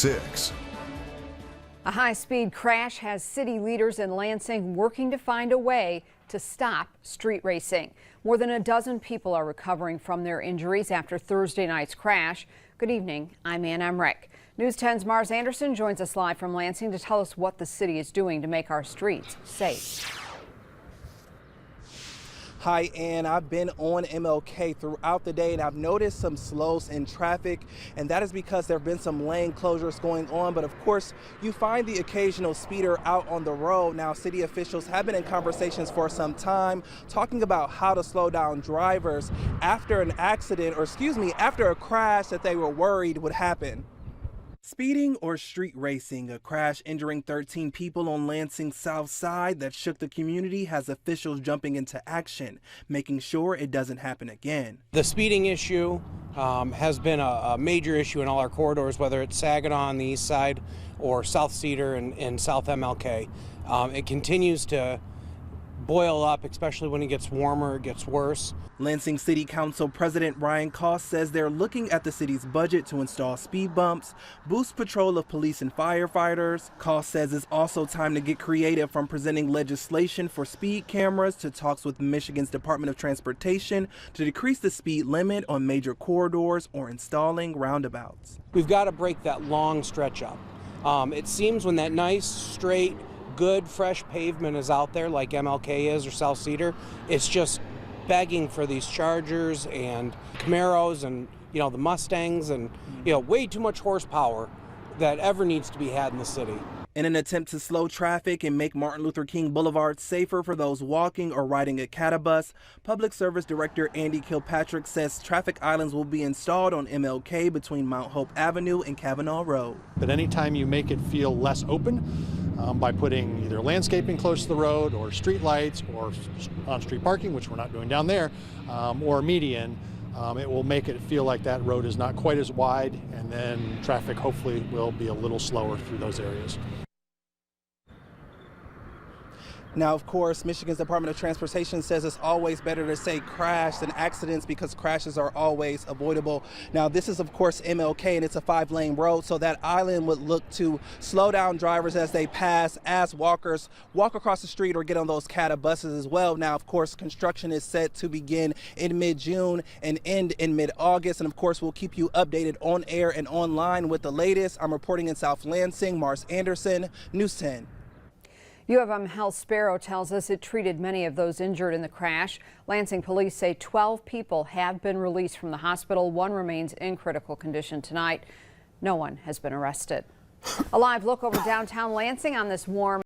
6. A high-speed crash has city leaders in Lansing working to find a way to stop street racing. More than a dozen people are recovering from their injuries after Thursday night's crash. Good evening, I'm Ann Emmerich. News 10's Mars Anderson joins us live from Lansing to tell us what the city is doing to make our streets safe. Hi, Ann. I've been on MLK throughout the day and I've noticed some slows in traffic, and that is because there have been some lane closures going on. But of course, you find the occasional speeder out on the road. Now, city officials have been in conversations for some time talking about how to slow down drivers after an accident, or after a crash that they were worried would happen. Speeding or street racing, a crash injuring 13 people on Lansing's south side that shook the community has officials jumping into action, making sure it doesn't happen again. The speeding issue has been a major issue in all our corridors, whether it's Saginaw on the east side or South Cedar and South MLK. It continues to boil up, especially when it gets warmer, it gets worse. Lansing City Council President Ryan Koss says they're looking at the city's budget to install speed bumps, boost patrol of police and firefighters. Koss says it's also time to get creative, from presenting legislation for speed cameras to talks with Michigan's Department of Transportation to decrease the speed limit on major corridors or installing roundabouts. We've got to break that long stretch up. It seems when that nice, straight, good, fresh pavement is out there like MLK is or South Cedar, it's just begging for these Chargers and Camaros and, the Mustangs and, way too much horsepower that ever needs to be had in the city. In an attempt to slow traffic and make Martin Luther King Boulevard safer for those walking or riding a catabus, Public Service Director Andy Kilpatrick says traffic islands will be installed on MLK between Mount Hope Avenue and Kavanaugh Road. But anytime you make it feel less open by putting either landscaping close to the road or street lights or on-street parking, which we're not doing down there, or median, it will make it feel like that road is not quite as wide, and then traffic hopefully will be a little slower through those areas. Now, of course, Michigan's Department of Transportation says it's always better to say crash than accidents because crashes are always avoidable. Now, this is, of course, MLK, and it's a 5-lane road, so that island would look to slow down drivers as they pass, as walkers walk across the street or get on those catabuses as well. Now, of course, construction is set to begin in mid-June and end in mid-August, and of course, we'll keep you updated on air and online with the latest. I'm reporting in South Lansing, Mars Anderson, News 10. U of M Health Sparrow tells us it treated many of those injured in the crash. Lansing police say 12 people have been released from the hospital. One remains in critical condition tonight. No one has been arrested. A live look over downtown Lansing on this warm